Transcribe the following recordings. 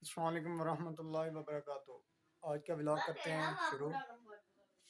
अस्सलाम वालेकुम वरहमतुल्लाहि वबरकातुहू। आज का व्लॉग करते हैं शुरू।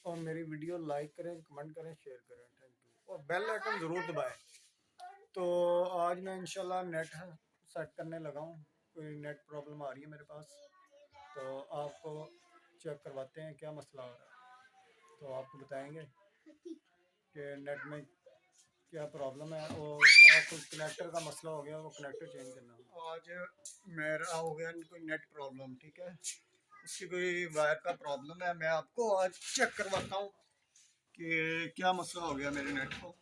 और मेरी वीडियो लाइक करें, कमेंट करें, शेयर करें। Thank you. और बेल आइकन ज़रूर दबाएं। तो आज मैं इंशाल्लाह नेट सेट करने लगा हूँ। कोई नेट प्रॉब्लम आ रही है मेरे पास, तो आपको चेक करवाते हैं क्या मसला आ रहा है। तो आपको बताएंगे कि नेट में क्या प्रॉब्लम है। और कुछ कनेक्टर का मसला हो गया, वो कनेक्टर चेंज करना। आज मेरा हो गया कोई नेट प्रॉब्लम, ठीक है, उसकी कोई वायर का प्रॉब्लम है। मैं आपको आज चेक करवाता हूँ कि क्या मसला हो गया मेरे नेट को।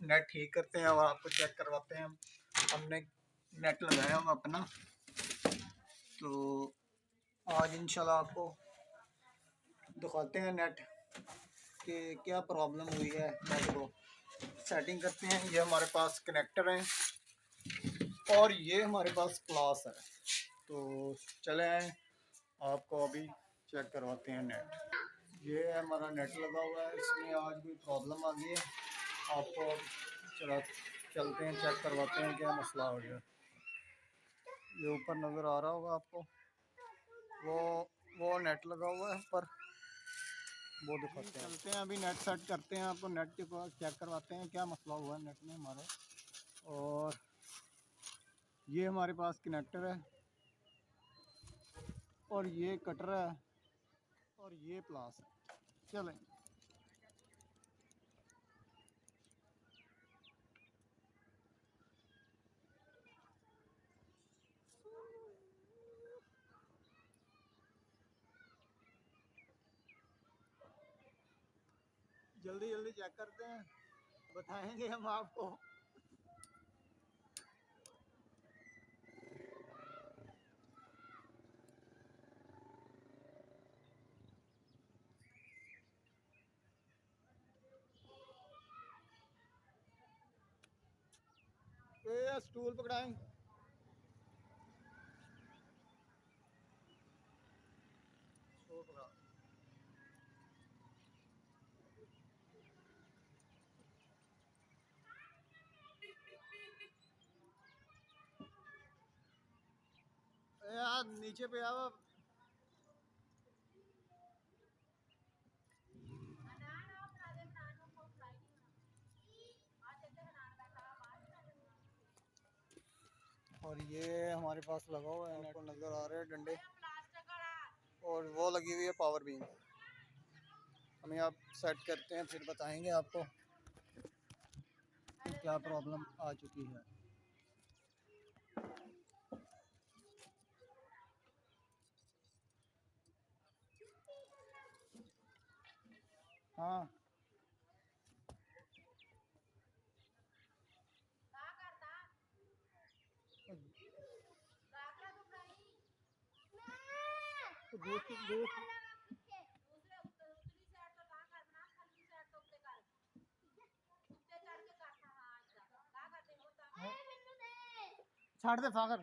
नेट ठीक करते हैं और आपको चेक करवाते हैं। हमने नेट लगाया हुआ अपना, तो आज इंशाल्लाह आपको दिखाते हैं नेट कि क्या प्रॉब्लम हुई है। नेट को सेटिंग करते हैं। ये हमारे पास कनेक्टर हैं और ये हमारे पास क्लास है। तो चलें आपको अभी चेक करवाते हैं नेट। ये हमारा नेट लगा हुआ है, इसमें आज कोई प्रॉब्लम आ गई है। आपको चला चलते हैं, चेक करवाते हैं क्या मसला हो गया। ये ऊपर नज़र आ रहा होगा आपको, वो नेट लगा हुआ है पर वो दिखाते हैं। चलते हैं अभी नेट सेट करते हैं, आपको नेट के पास चेक करवाते हैं क्या मसला हुआ है नेट में हमारे। और ये हमारे पास कनेक्टर है और ये कटर है और ये प्लास है। चलें जल्दी जल्दी चेक करते हैं, बताएंगे हम आपको। ये स्टूल पकड़ाएं। स्टूल पकड़ा। यार नीचे पे आओ। और ये हमारे पास लगा हुआ है, आपको नज़र आ रहे हैं डंडे, और वो लगी हुई है पावर बीम। हमें आप सेट करते हैं, फिर बताएंगे आपको कि क्या प्रॉब्लम आ चुकी है। हाँ छाड़ दे फागर।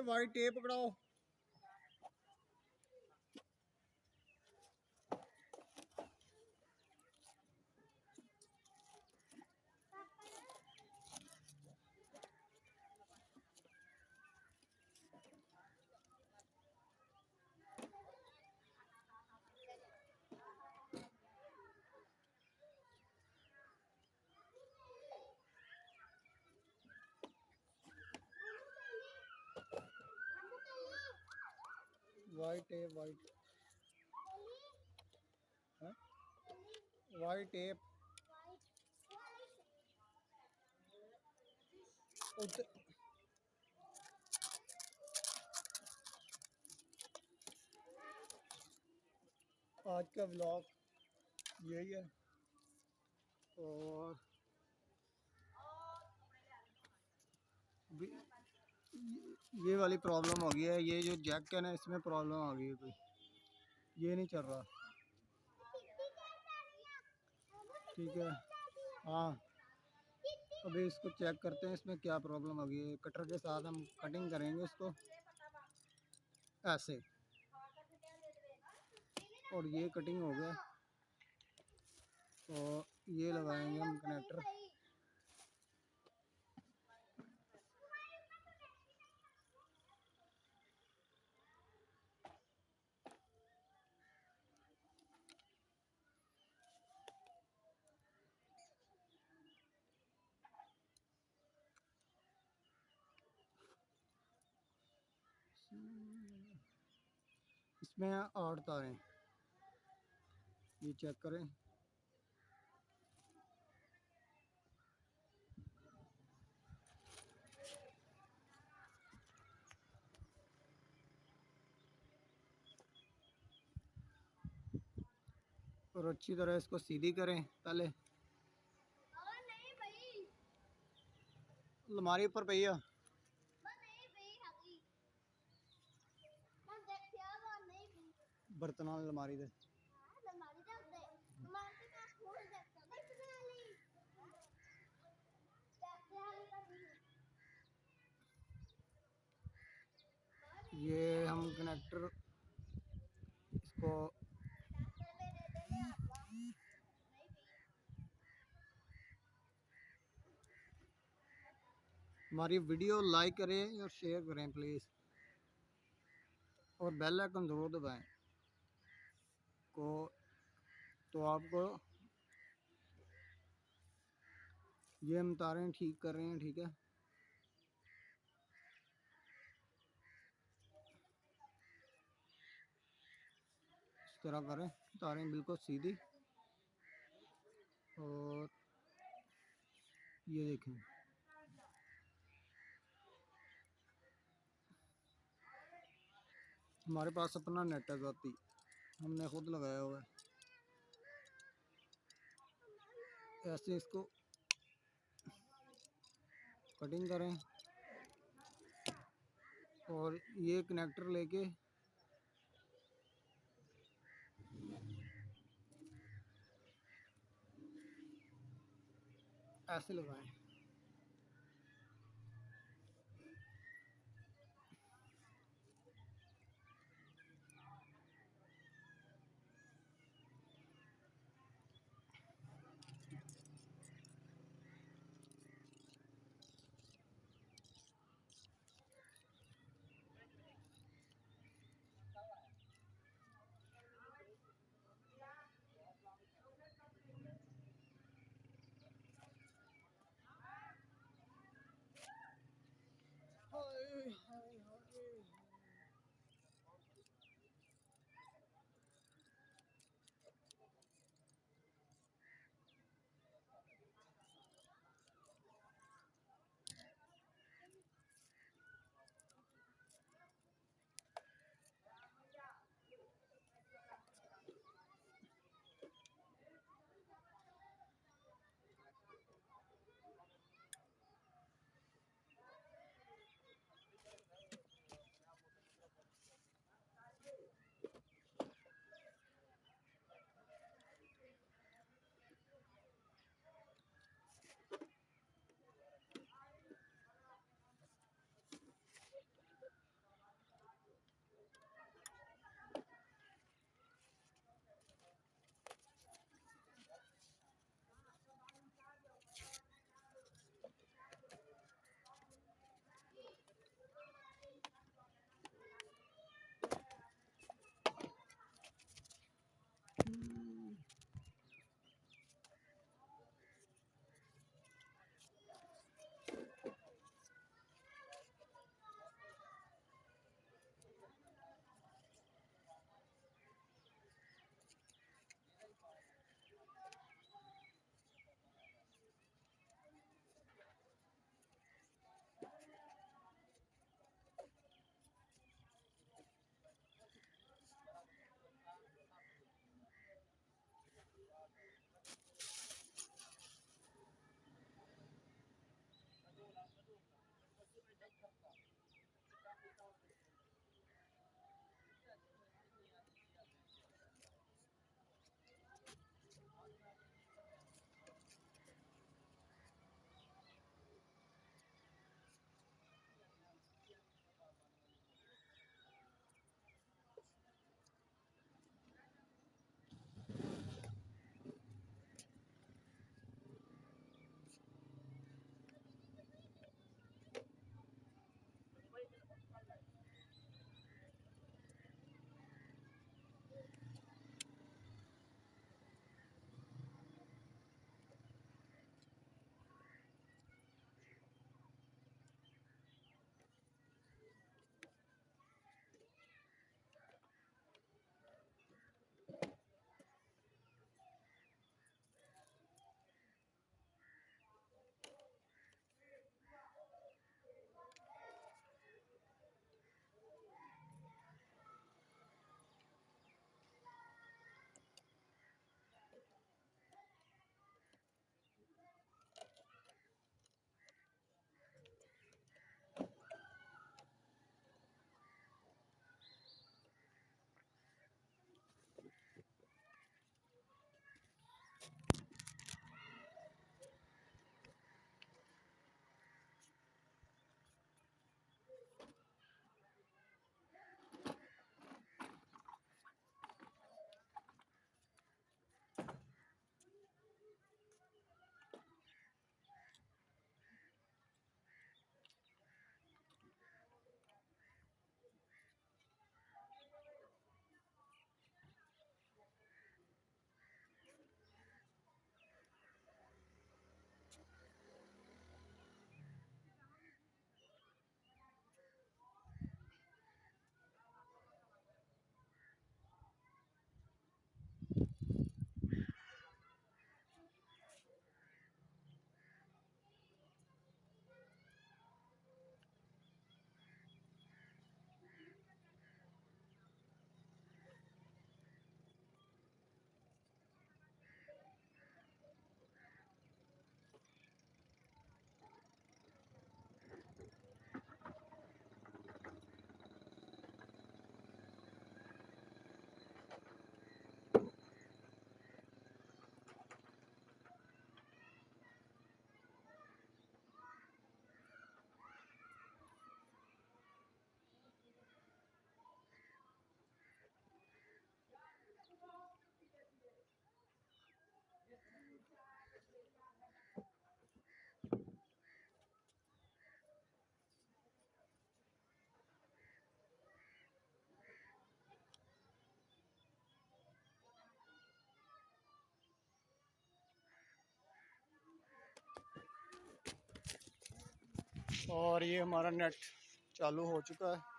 वाइट टेप पकड़ाओ। White tape, white white tape आज का व्लॉग यही है। और ये वाली प्रॉब्लम हो गई है, ये जो जैक है ना इसमें प्रॉब्लम आ गई है कोई, ये नहीं चल रहा। ठीक है, हाँ अभी इसको चेक करते हैं इसमें क्या प्रॉब्लम आ गई है। कटर के साथ हम कटिंग करेंगे इसको ऐसे, और ये कटिंग हो गया। और ये लगाएंगे हम कनेक्टर। इसमें 8 तारें, ये चेक करें। और अच्छी तरह इसको सीधी करें पहले। अलमारी ऊपर पई है, बर्तन अलमारी दे। ये हम कनेक्टर इसको हमारी वीडियो लाइक करें और शेयर करें प्लीज़, और बेल आइकन ज़रूर दबाएं को, तो आपको ये हम तारें ठीक कर रहे हैं। ठीक है, इस तरह करें तारें बिल्कुल सीधी। और ये देखें, हमारे पास अपना नेट है जाती, हमने खुद लगाया हुआ है। ऐसे इसको कटिंग करें और ये कनेक्टर लेके ऐसे लगाएं। और ये हमारा नेट चालू हो चुका है।